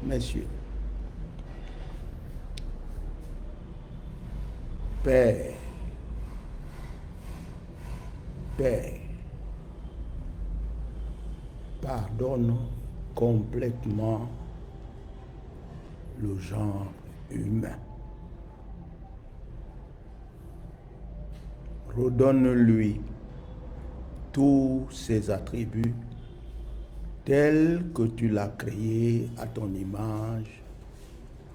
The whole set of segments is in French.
messieurs, Père, Père, pardonne complètement le genre humain. Redonne-lui tous ses attributs tels que tu l'as créé à ton image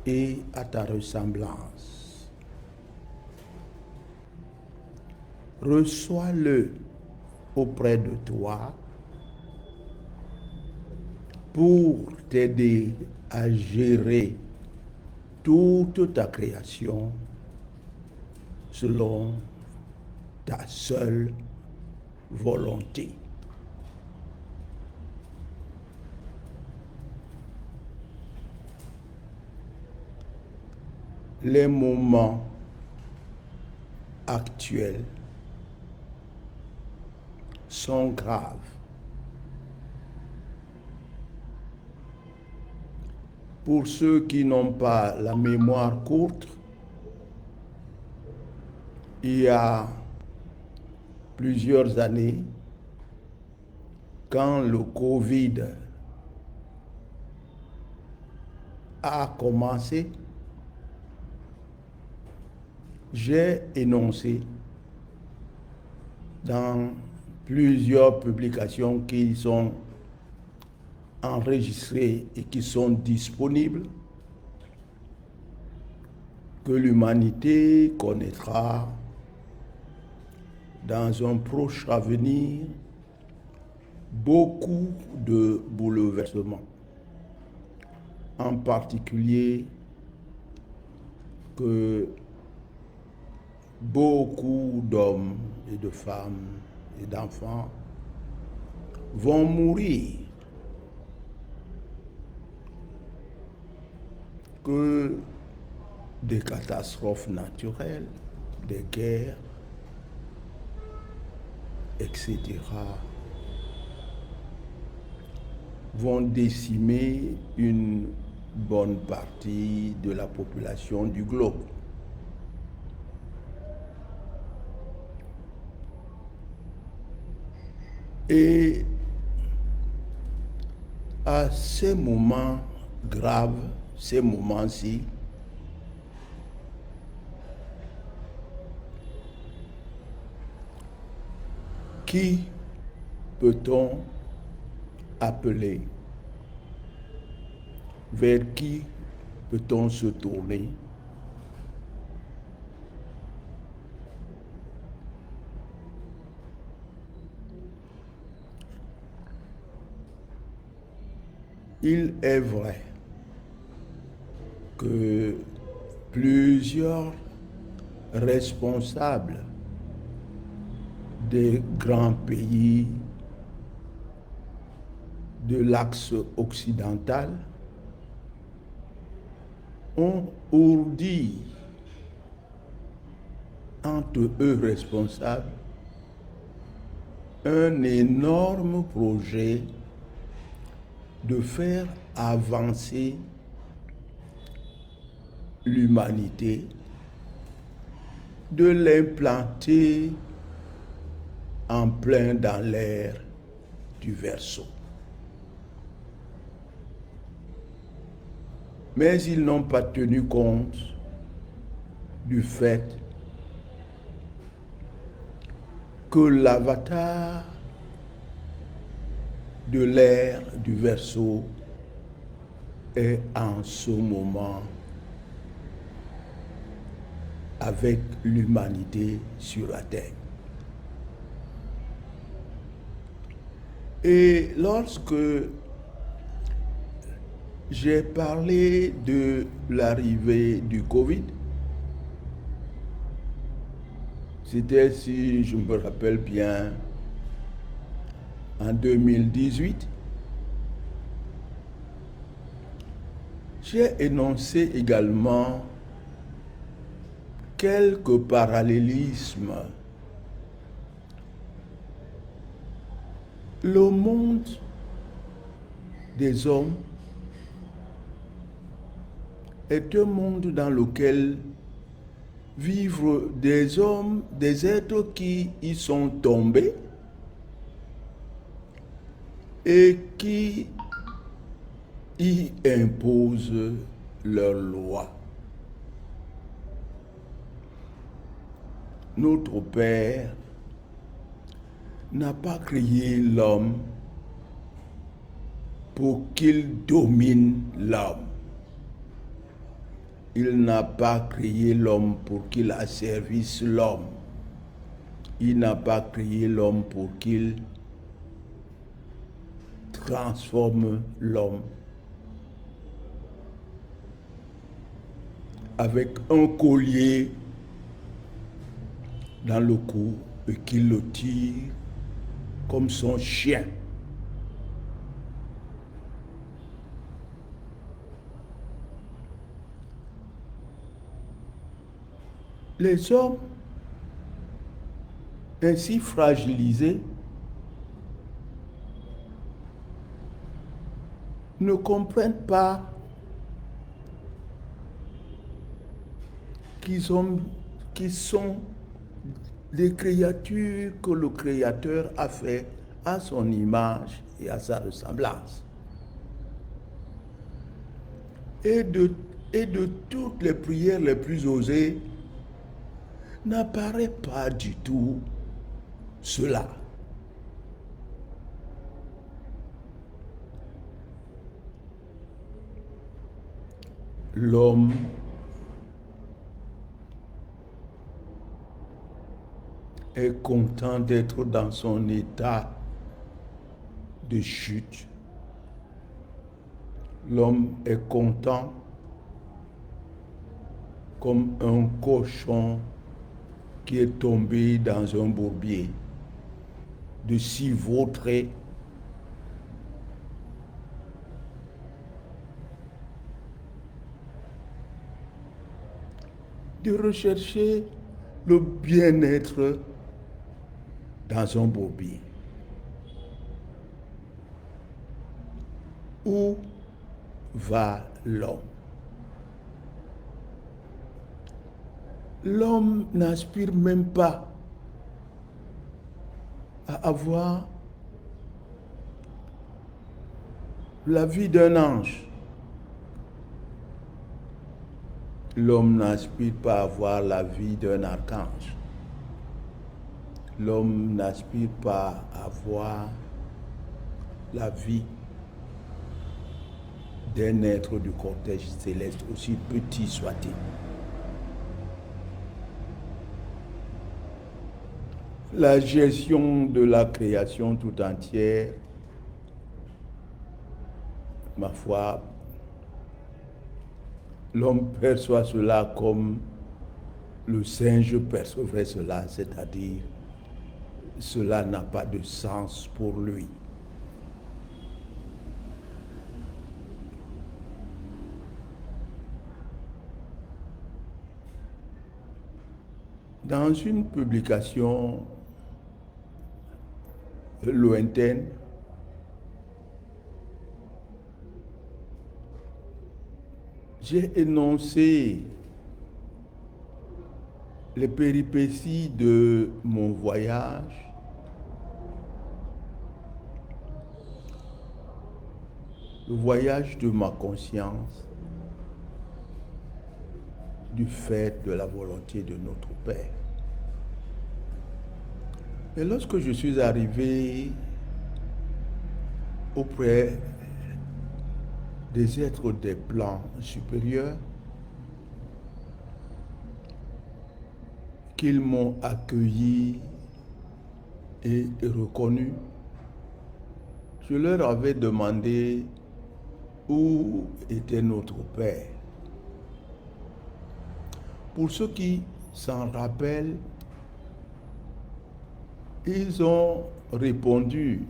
et à ta ressemblance. Reçois-le auprès de toi pour t'aider à gérer toute ta création selon ta seule volonté. Les moments actuels sont graves. Pour ceux qui n'ont pas la mémoire courte, il y a plusieurs années, quand le Covid a commencé, j'ai énoncé dans plusieurs publications qui sont enregistrées et qui sont disponibles que l'humanité connaîtra dans un proche avenir beaucoup de bouleversements. En particulier que beaucoup d'hommes et de femmes et d'enfants vont mourir, que des catastrophes naturelles, des guerres, etc., vont décimer une bonne partie de la population du globe. Et à ces moments graves, ces moments-ci, qui peut-on appeler? Vers qui peut-on se tourner? Il est vrai que plusieurs responsables des grands pays de l'axe occidental ont ourdi entre eux responsables un énorme projet de faire avancer l'humanité, de l'implanter en plein dans l'ère du Verseau. Mais ils n'ont pas tenu compte du fait que l'avatar de l'ère du Verseau est en ce moment avec l'humanité sur la terre. Et lorsque j'ai parlé de l'arrivée du Covid, c'était, si je me rappelle bien, en 2018, j'ai énoncé également quelques parallélismes. Le monde des hommes est un monde dans lequel vivent des hommes, des êtres qui y sont tombés et qui y imposent leurs lois. Notre Père n'a pas créé l'homme pour qu'il domine l'homme. Il n'a pas créé l'homme pour qu'il asservisse l'homme. Il n'a pas créé l'homme pour qu'il transforme l'homme avec un collier dans le cou et qu'il le tire comme son chien. Les hommes ainsi fragilisés ne comprennent pas qu'ils sont des créatures que le Créateur a fait à son image et à sa ressemblance. Et de toutes les prières les plus osées, n'apparaît pas du tout cela. L'homme est content d'être dans son état de chute. L'homme est content comme un cochon qui est tombé dans un bourbier, de s'y vautrer, de rechercher le bien-être dans un bourbier. Où va l'homme? L'homme n'aspire même pas à avoir la vie d'un ange. L'homme n'aspire pas à avoir la vie d'un archange. L'homme n'aspire pas à avoir la vie d'un être du cortège céleste, aussi petit soit-il. La gestion de la création tout entière, ma foi, l'homme perçoit cela comme le singe percevrait cela, c'est-à-dire cela n'a pas de sens pour lui. Dans une publication lointaine, j'ai énoncé les péripéties de mon voyage, le voyage de ma conscience, du fait de la volonté de notre Père. Et lorsque je suis arrivé auprès des êtres des plans supérieurs, qu'ils m'ont accueilli et reconnu, je leur avais demandé où était notre Père. Pour ceux qui s'en rappellent, ils ont répondu: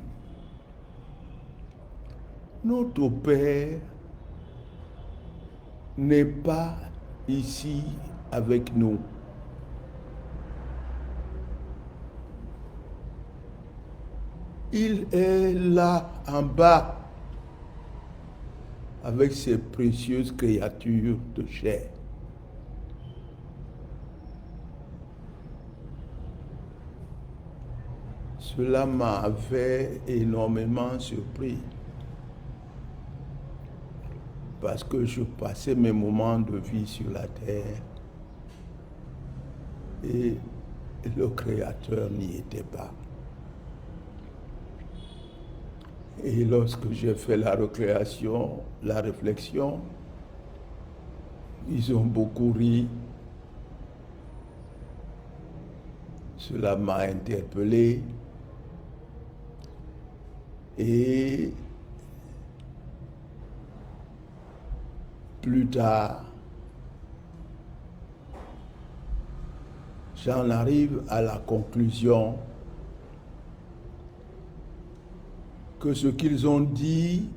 notre Père n'est pas ici avec nous. Il est là en bas, avec ces précieuses créatures de chair. Cela m'avait énormément surpris parce que je passais mes moments de vie sur la terre et le Créateur n'y était pas. Et lorsque j'ai fait la réflexion, ils ont beaucoup ri. Cela m'a interpellé. Et plus tard, j'en arrive à la conclusion que ce qu'ils ont dit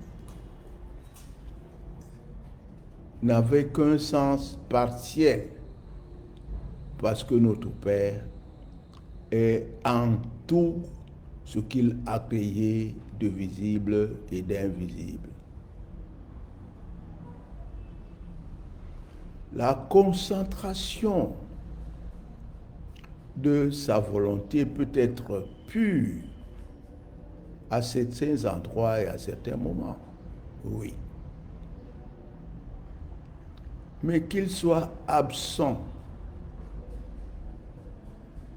n'avait qu'un sens partiel, parce que notre Père est en tout ce qu'il a créé de visible et d'invisible. La concentration de sa volonté peut être pure à certains endroits et à certains moments, oui. Mais qu'il soit absent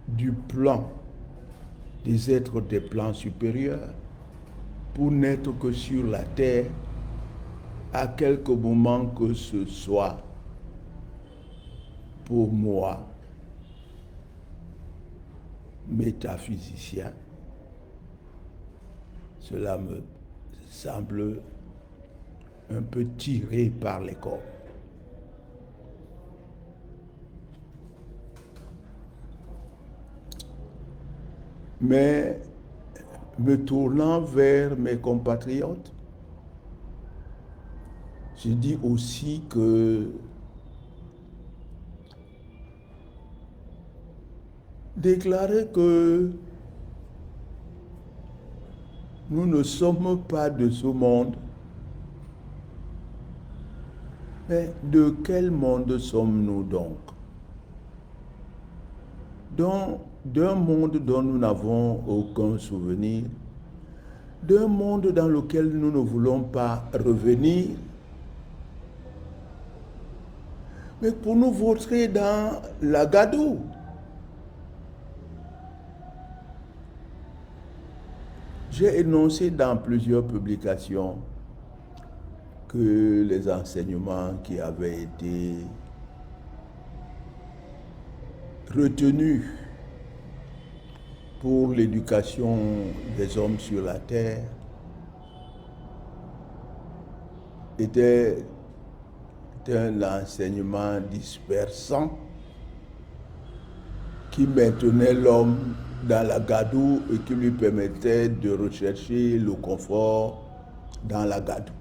du plan des êtres des plans supérieurs pour n'être que sur la terre à quelque moment que ce soit, pour moi, métaphysicien, cela me semble un peu tiré par les cordes. Mais me tournant vers mes compatriotes, je dis aussi que déclarer que nous ne sommes pas de ce monde, mais de quel monde sommes-nous donc? D'un monde dont nous n'avons aucun souvenir, d'un monde dans lequel nous ne voulons pas revenir, mais pour nous vautrer dans la gadoue. J'ai énoncé dans plusieurs publications que les enseignements qui avaient été retenus pour l'éducation des hommes sur la terre était un enseignement dispersant qui maintenait l'homme dans la gadoue et qui lui permettait de rechercher le confort dans la gadoue.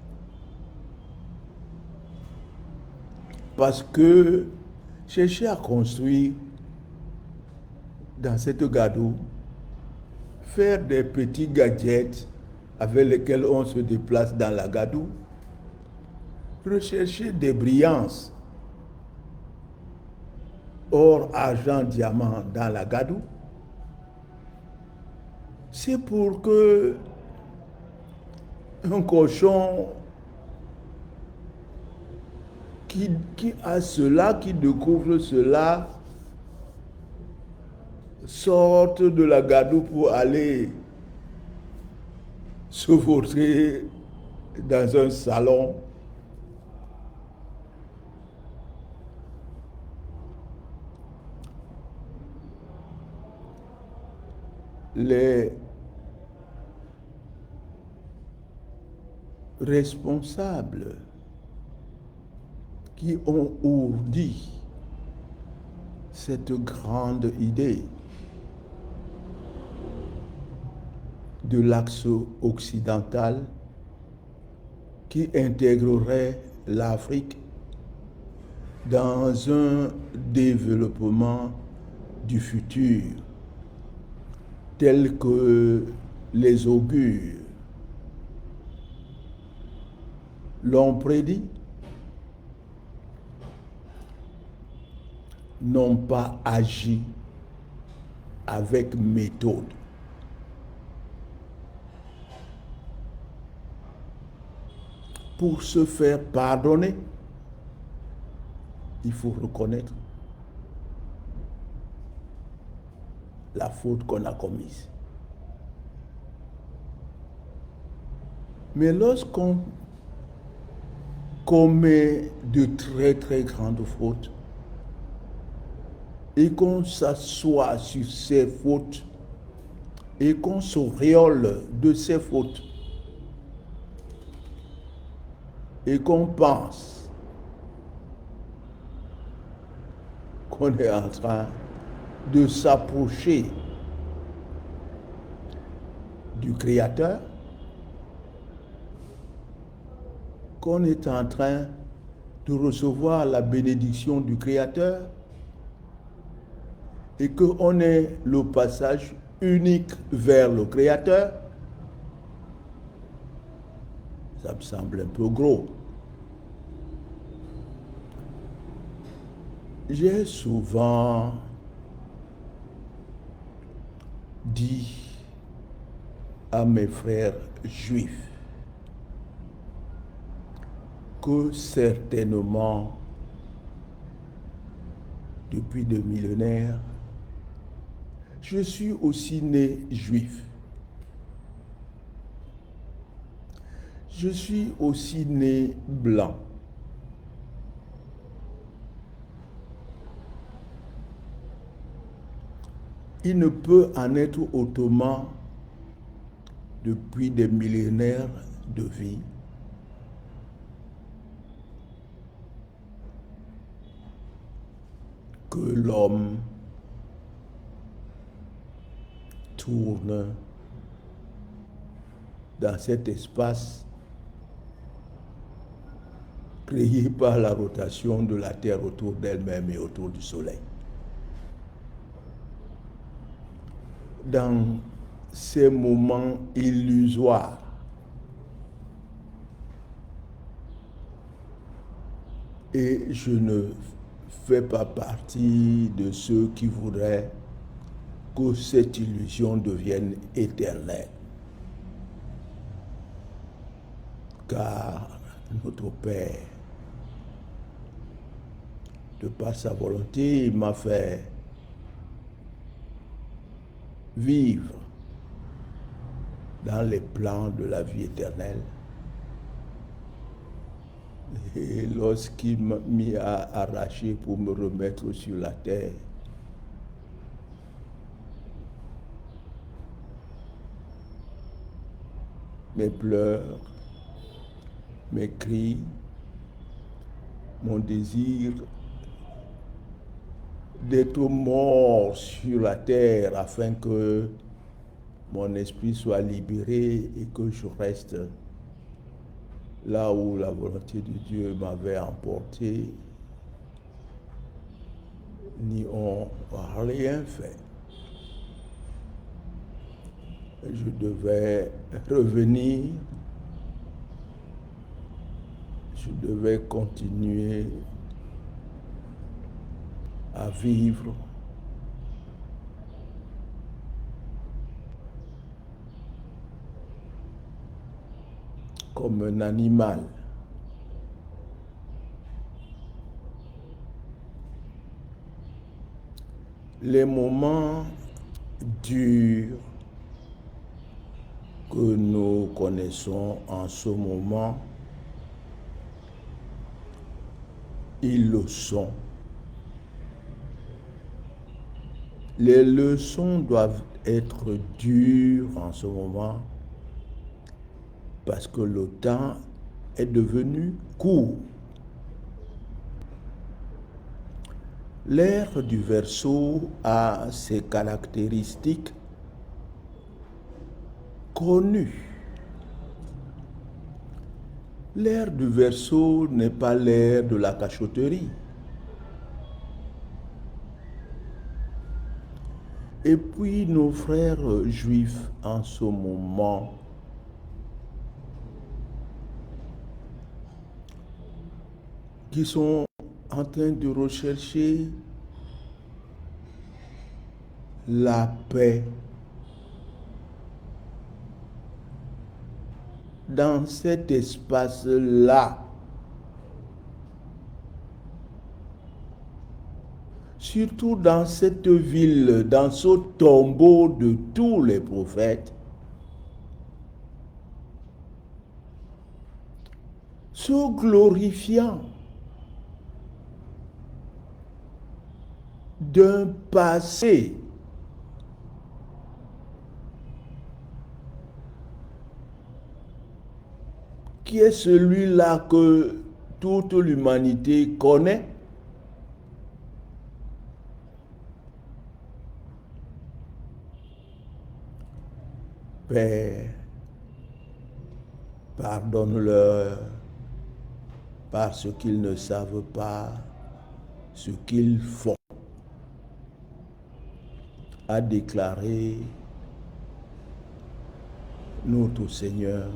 Parce que chercher à construire dans cette gadoue, faire des petits gadgets avec lesquels on se déplace dans la gadoue, rechercher des brillances, or, argent, diamant dans la gadoue, c'est pour que un cochon qui a cela, qui découvre cela, sorte de la gadoue pour aller se vautrer dans un salon. Les responsables qui ont ourdi cette grande idée de l'axe occidental qui intégrerait l'Afrique dans un développement du futur tel que les augures l'ont prédit, n'ont pas agi avec méthode. Pour se faire pardonner, il faut reconnaître la faute qu'on a commise. Mais lorsqu'on commet de très très grandes fautes et qu'on s'assoit sur ces fautes et qu'on s'auréole de ces fautes et qu'on pense qu'on est en train de s'approcher du Créateur, qu'on est en train de recevoir la bénédiction du Créateur et qu'on est le passage unique vers le Créateur, ça me semble un peu gros. J'ai souvent dit à mes frères juifs que certainement, depuis des millénaires, je suis aussi né juif. Je suis aussi né blanc. Il ne peut en être autrement depuis des millénaires de vie. Que l'homme tourne dans cet espace créé par la rotation de la Terre autour d'elle-même et autour du Soleil. Dans ces moments illusoires, et je ne fais pas partie de ceux qui voudraient que cette illusion devienne éternelle. Car notre Père, de par sa volonté, il m'a fait vivre dans les plans de la vie éternelle. Et lorsqu'il m'y a arraché pour me remettre sur la terre, mes pleurs, mes cris, mon désir d'être mort sur la terre afin que mon esprit soit libéré et que je reste là où la volonté de Dieu m'avait emporté, n'y ont rien fait. Je devais revenir, je devais continuer à vivre comme un animal. Les moments durs que nous connaissons en ce moment, ils le sont. Les leçons doivent être dures en ce moment parce que le temps est devenu court. L'ère du Verseau a ses caractéristiques connues. L'ère du Verseau n'est pas l'ère de la cachotterie. Et puis nos frères juifs en ce moment qui sont en train de rechercher la paix dans cet espace-là. Surtout dans cette ville, dans ce tombeau de tous les prophètes, se glorifiant d'un passé qui est celui-là que toute l'humanité connaît. Père, pardonne-leur parce qu'ils ne savent pas ce qu'ils font, a déclaré notre Seigneur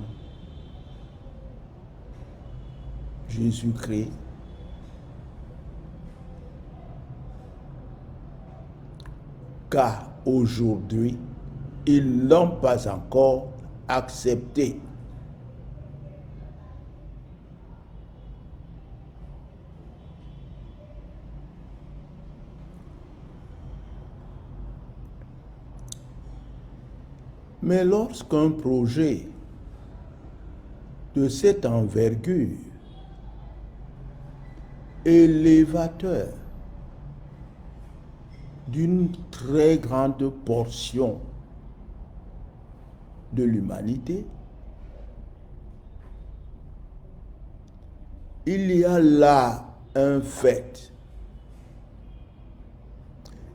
Jésus-Christ, car aujourd'hui, ils n'ont pas encore accepté. Mais lorsqu'un projet de cette envergure, élévateur, d'une très grande portion de l'humanité, il y a là un fait.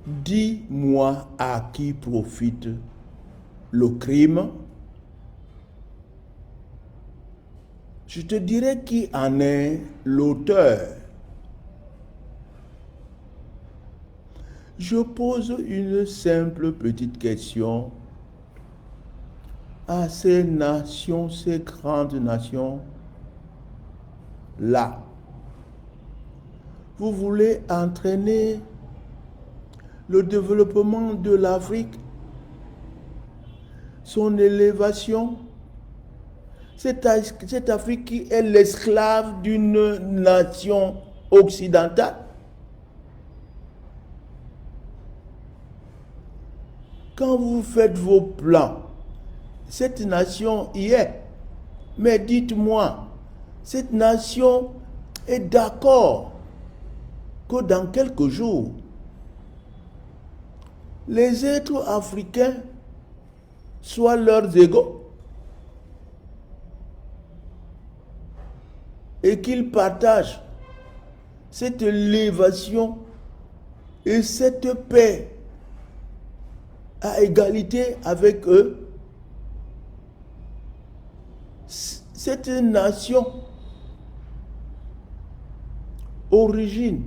Dis-moi à qui profite le crime. Je te dirai qui en est l'auteur. Je pose une simple petite question à ces nations, ces grandes nations-là. Vous voulez entraîner le développement de l'Afrique, son élévation, cette Afrique qui est l'esclave d'une nation occidentale. Quand vous faites vos plans, cette nation y est. Mais dites-moi, cette nation est d'accord que dans quelques jours, les êtres africains soient leurs égaux et qu'ils partagent cette élévation et cette paix à égalité avec eux. Cette nation, origine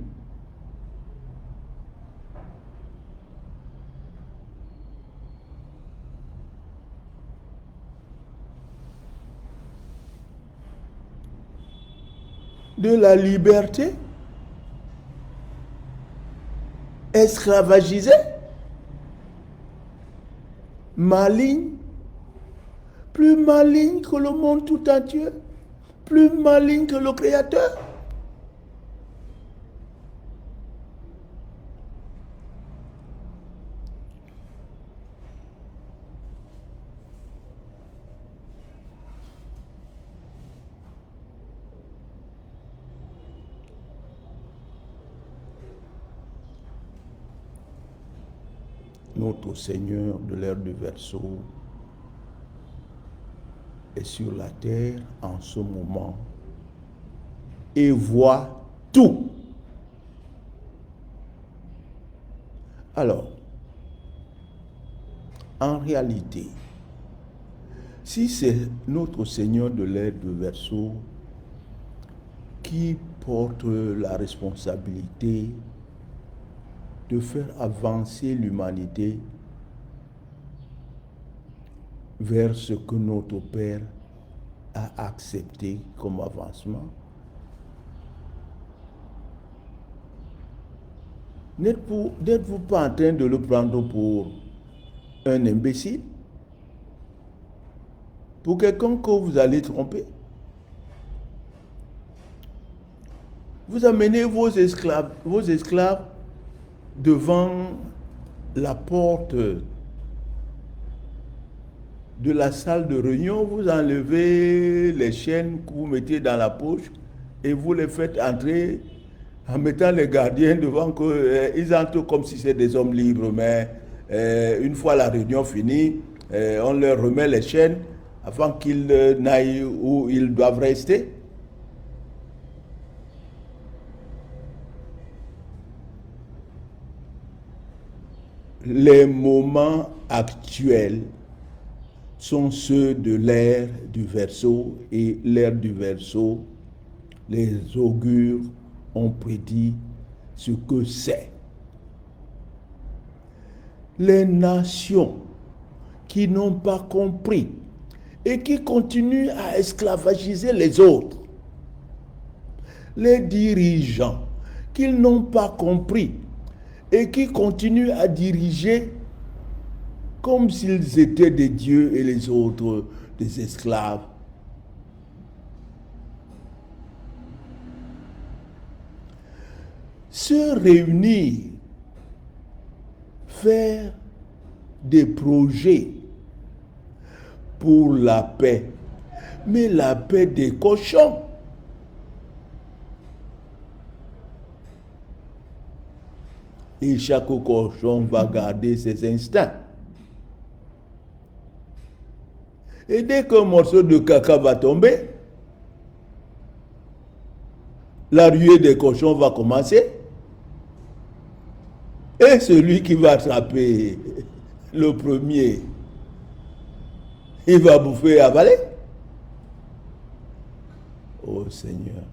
de la liberté, esclavagisée, maligne, plus maligne que le monde tout entier, plus maligne que le Créateur. Notre Seigneur de l'ère du Verseau est sur la terre en ce moment et voit tout. Alors, en réalité, si c'est notre Seigneur de l'ère du Verseau qui porte la responsabilité de faire avancer l'humanité vers ce que notre Père a accepté comme avancement, N'êtes-vous pas en train de le prendre pour un imbécile? Pour quelqu'un que vous allez tromper? Vous amenez vos esclaves devant la porte de la salle de réunion, vous enlevez les chaînes que vous mettez dans la poche et vous les faites entrer en mettant les gardiens devant que ils entrent comme si c'était des hommes libres, mais une fois la réunion finie, on leur remet les chaînes avant qu'ils n'aillent où ils doivent rester. Les moments actuels sont ceux de l'ère du Verseau, et l'ère du Verseau, les augures ont prédit ce que c'est. Les nations qui n'ont pas compris et qui continuent à esclavagiser les autres, les dirigeants qui n'ont pas compris et qui continuent à diriger comme s'ils étaient des dieux et les autres des esclaves. Se réunir, faire des projets pour la paix, mais la paix des cochons. Et chaque cochon va garder ses instincts. Et dès qu'un morceau de caca va tomber, la ruée des cochons va commencer. Et celui qui va attraper le premier, il va bouffer et avaler. Oh Seigneur.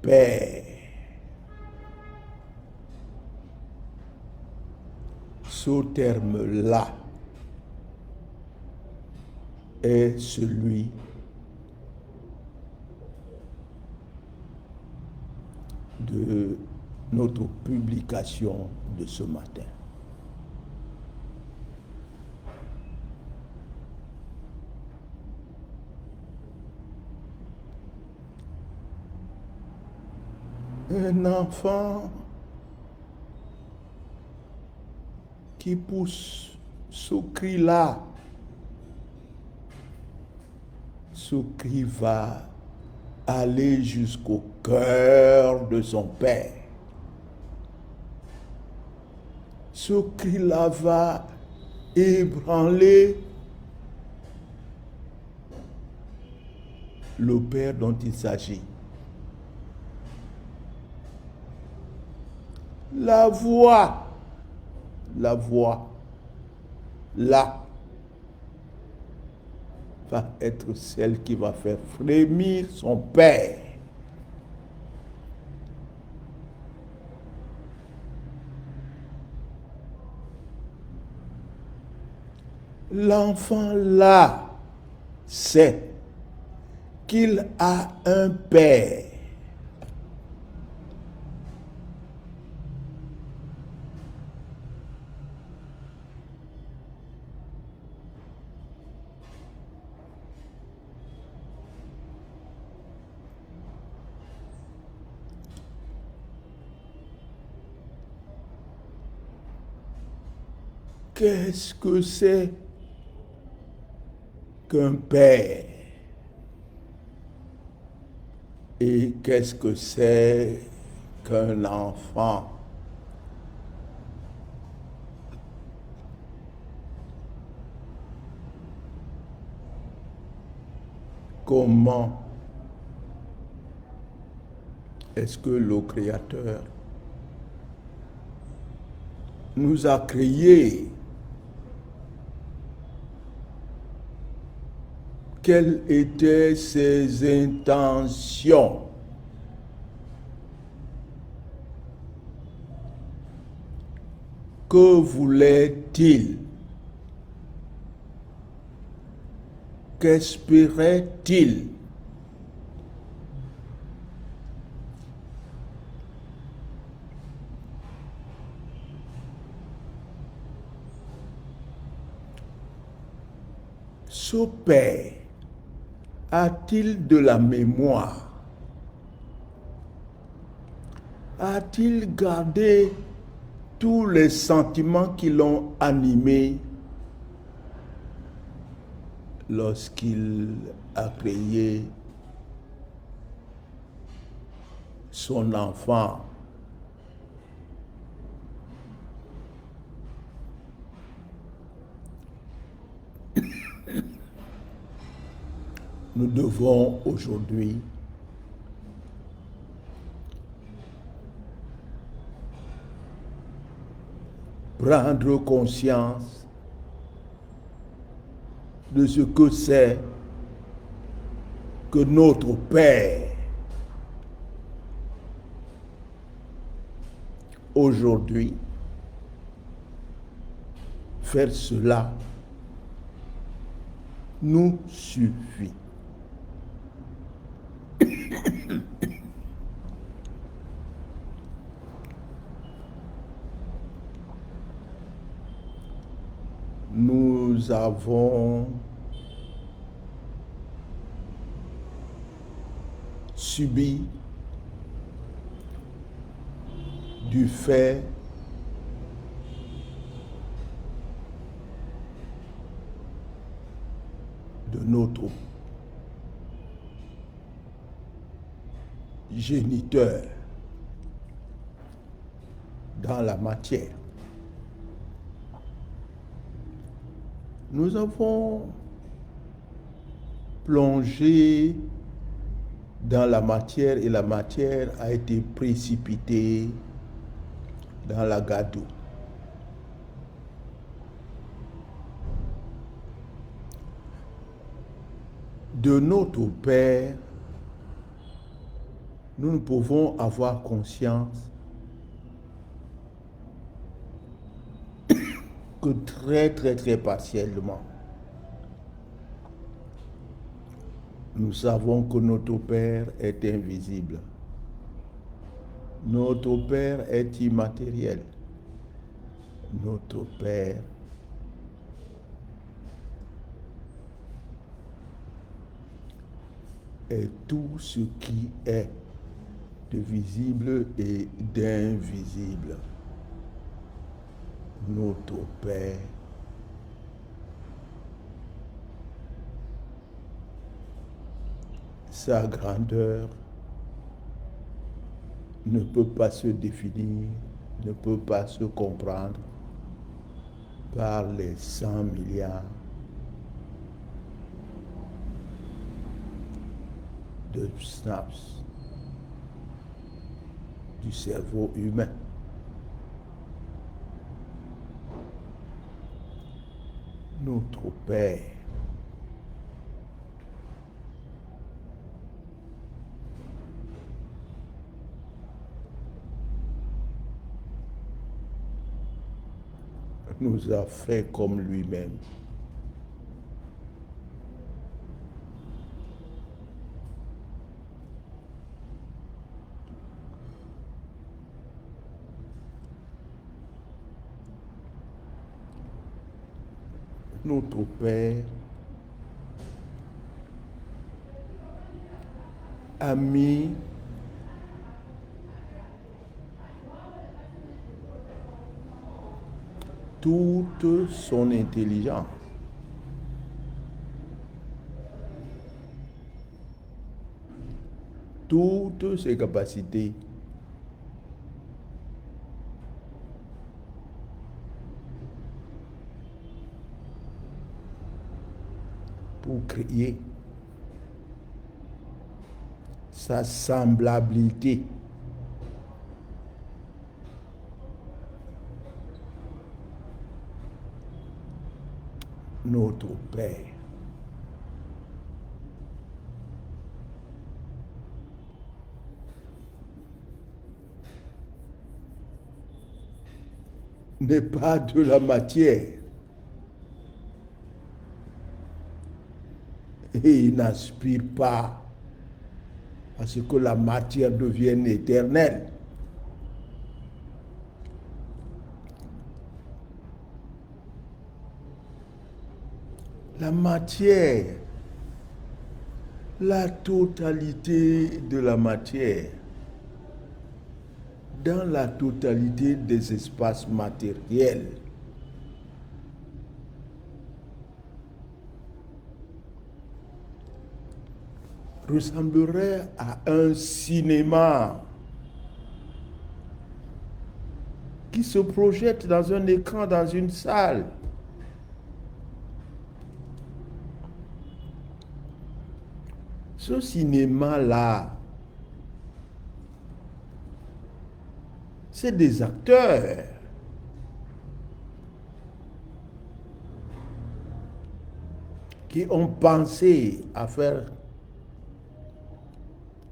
Père, ce terme-là est celui de notre publication de ce matin. Un enfant qui pousse ce cri-là, ce cri va aller jusqu'au cœur de son père. Ce cri-là va ébranler le père dont il s'agit. La voix, là, va être celle qui va faire frémir son père. L'enfant là sait qu'il a un père. Qu'est-ce que c'est qu'un père? Et qu'est-ce que c'est qu'un enfant? Comment est-ce que le Créateur nous a créés? Quelles étaient ses intentions? Que voulait-il? qu'espérait-il? Ce Père a-t-il de la mémoire? A-t-il gardé tous les sentiments qui l'ont animé lorsqu'il a créé son enfant? Nous devons aujourd'hui prendre conscience de ce que c'est que notre Père aujourd'hui. Faire cela nous suffit. Nous avons subi du fait de notre géniteur dans la matière. Nous avons plongé dans la matière et la matière a été précipitée dans la gadoue. De notre Père, nous ne pouvons avoir conscience que très partiellement. Nous savons que notre Père est invisible. Notre Père est immatériel. Notre Père est tout ce qui est de visible et d'invisible. Notre Père sa grandeur ne peut pas se définir, ne peut pas se comprendre par les 100 milliards de synapses du cerveau humain. Notre Père nous a fait comme lui-même. Notre Père a mis toute son intelligence toutes ses capacités pour créer sa semblabilité. Notre Père n'est pas de la matière, et il n'aspire pas à ce que la matière devienne éternelle. La matière, la totalité de la matière, dans la totalité des espaces matériels, ressemblerait à un cinéma qui se projette dans un écran, dans une salle. Ce cinéma-là, c'est des acteurs qui ont pensé à faire,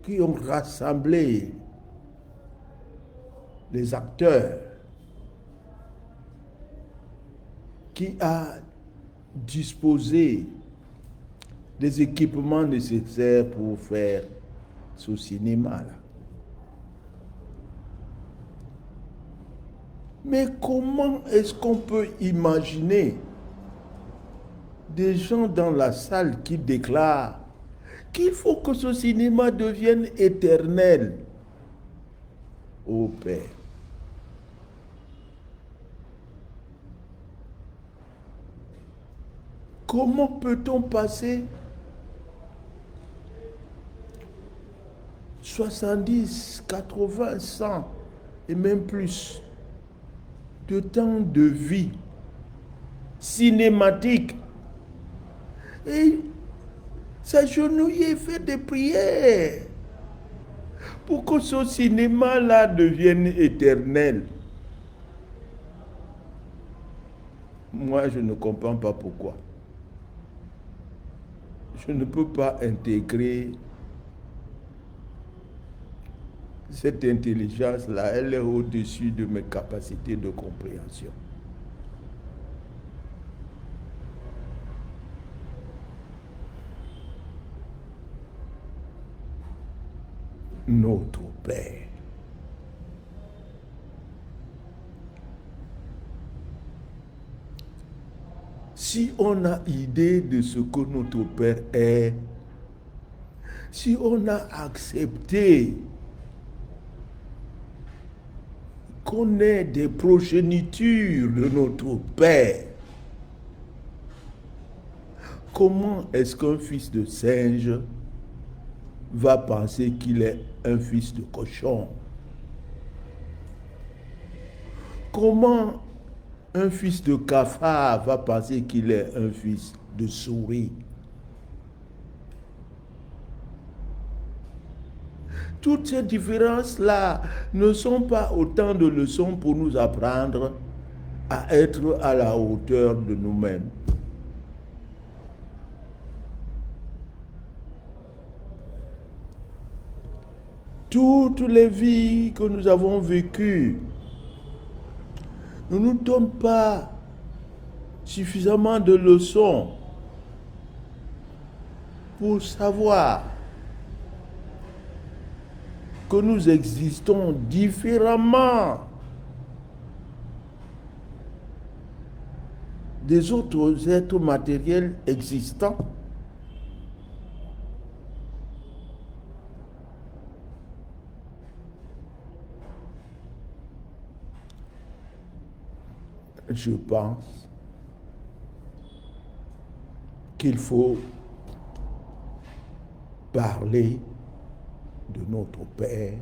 qui ont rassemblé les acteurs, qui a disposé des équipements nécessaires pour faire ce cinéma-là. Mais comment est-ce qu'on peut imaginer des gens dans la salle qui déclarent qu'il faut que ce cinéma devienne éternel? Ô Père, comment peut-on passer 70, 80, 100 et même plus de temps de vie cinématique et s'agenouiller, faire des prières pour que ce cinéma-là devienne éternel? Moi, je ne comprends pas pourquoi. Je ne peux pas intégrer cette intelligence-là. Elle est au-dessus de mes capacités de compréhension. Notre Père. Si on a idée de ce que notre Père est, si on a accepté qu'on ait des progénitures de notre Père, comment est-ce qu'un fils de singe va penser qu'il est un fils de cochon? Comment un fils de cafard va penser qu'il est un fils de souris? Toutes ces différences-là ne sont pas autant de leçons pour nous apprendre à être à la hauteur de nous-mêmes. Toutes les vies que nous avons vécues ne nous donnent pas suffisamment de leçons pour savoir que nous existons différemment des autres êtres matériels existants. Je pense qu'il faut parler de notre Père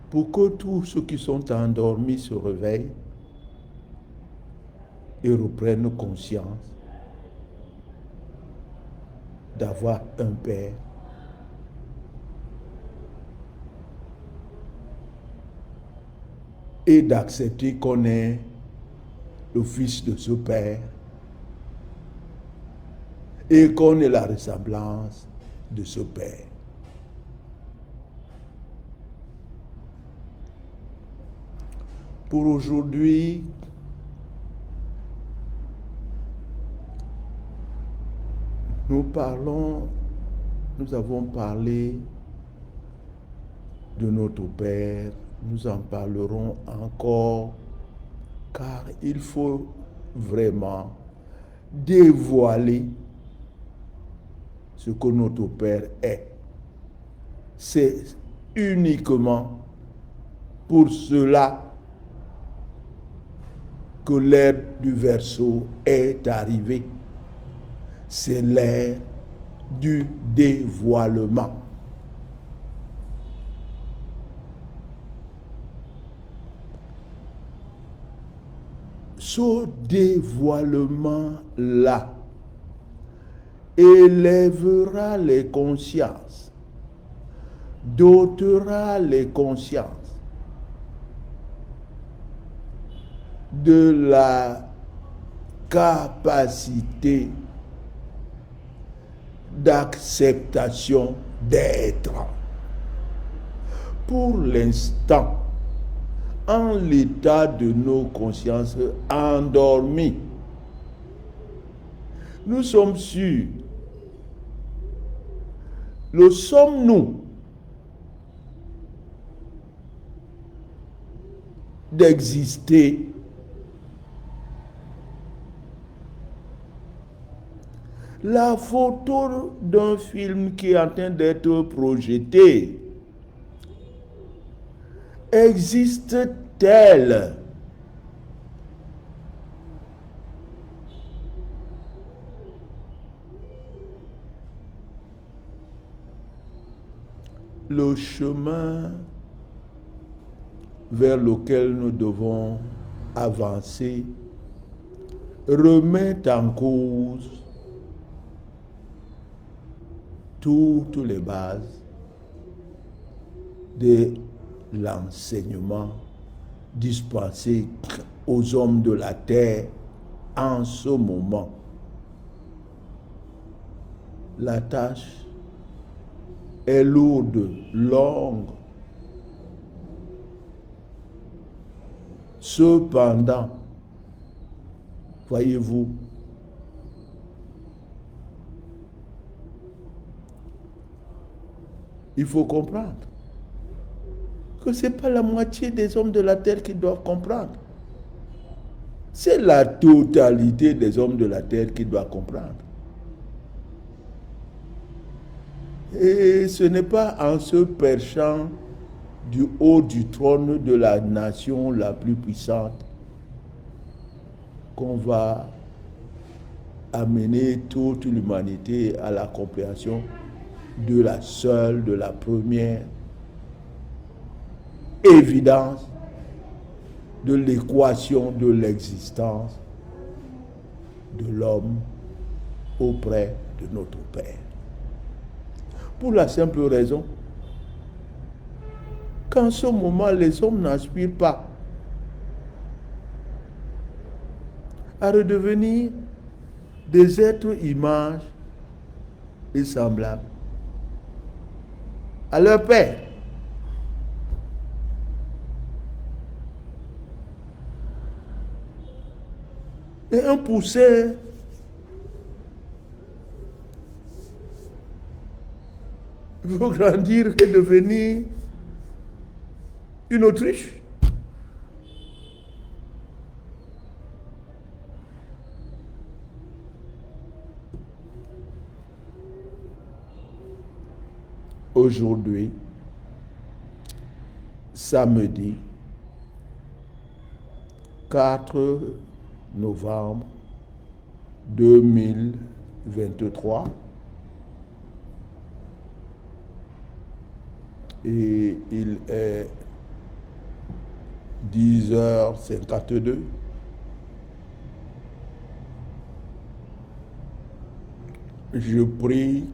pour que tous ceux qui sont endormis se réveillent et reprennent conscience d'avoir un Père et d'accepter qu'on est le fils de ce Père et qu'on ait la ressemblance de ce Père. Pour aujourd'hui, nous avons parlé de notre Père, nous en parlerons encore, car il faut vraiment dévoiler ce que notre Père est. C'est uniquement pour cela que l'ère du Verseau est arrivée. C'est l'ère du dévoilement. Ce dévoilement-là élèvera les consciences, dotera les consciences de la capacité d'acceptation d'être. Pour l'instant, en l'état de nos consciences endormies, nous sommes sûrs, le sommes-nous d'exister? La photo d'un film qui est en train d'être projeté existe-t-elle? Le chemin vers lequel nous devons avancer remet en cause toutes les bases de l'enseignement dispensé aux hommes de la terre en ce moment. La tâche est lourde, longue. Cependant, voyez-vous, il faut comprendre que ce n'est pas la moitié des hommes de la terre qui doivent comprendre. C'est la totalité des hommes de la terre qui doivent comprendre. Et ce n'est pas en se perchant du haut du trône de la nation la plus puissante qu'on va amener toute l'humanité à la compréhension de la première évidence de l'équation de l'existence de l'homme auprès de notre Père. Pour la simple raison qu'en ce moment, les hommes n'aspirent pas à redevenir des êtres images et semblables à leur Père. Et un poussin veut grandir et devenir une autruche. Aujourd'hui, samedi 4 novembre 2023, et il est 10h52. Je prie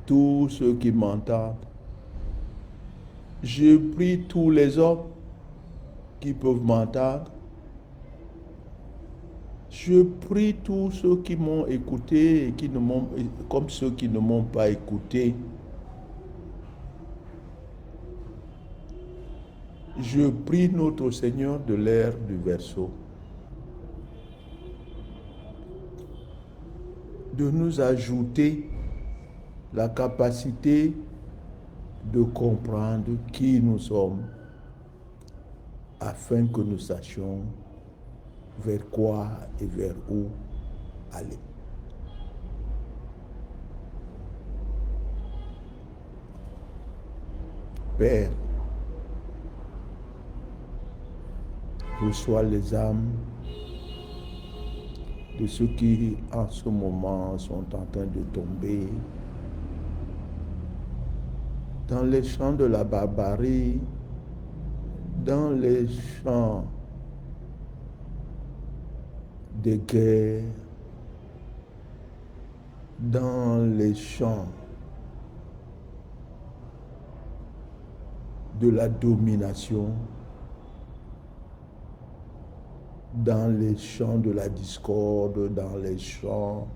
tous ceux qui m'entendent. Je prie tous les hommes qui peuvent m'entendre. Je prie tous ceux qui m'ont écouté et qui ne m'ont, comme ceux qui ne m'ont pas écouté. Je prie notre Seigneur de l'ère du Verseau de nous ajouter la capacité de comprendre qui nous sommes afin que nous sachions vers quoi et vers où aller. Père, reçois les âmes de ceux qui en ce moment sont en train de tomber dans les champs de la barbarie, dans les champs des guerres, dans les champs de la domination, dans les champs de la discorde, dans les champs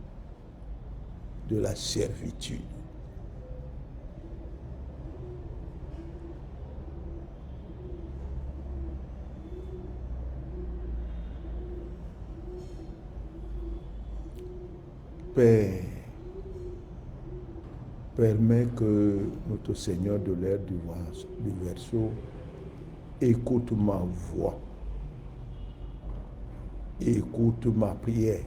de la servitude. Père, permets que notre Seigneur de l'ère du verseau écoute ma voix, écoute ma prière,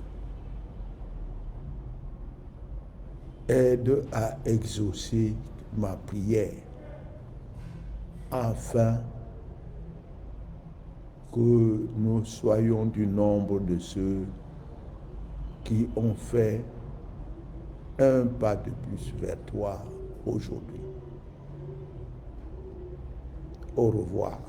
aide à exaucer ma prière, afin que nous soyons du nombre de ceux qui ont fait un pas de plus vers toi aujourd'hui. Au revoir.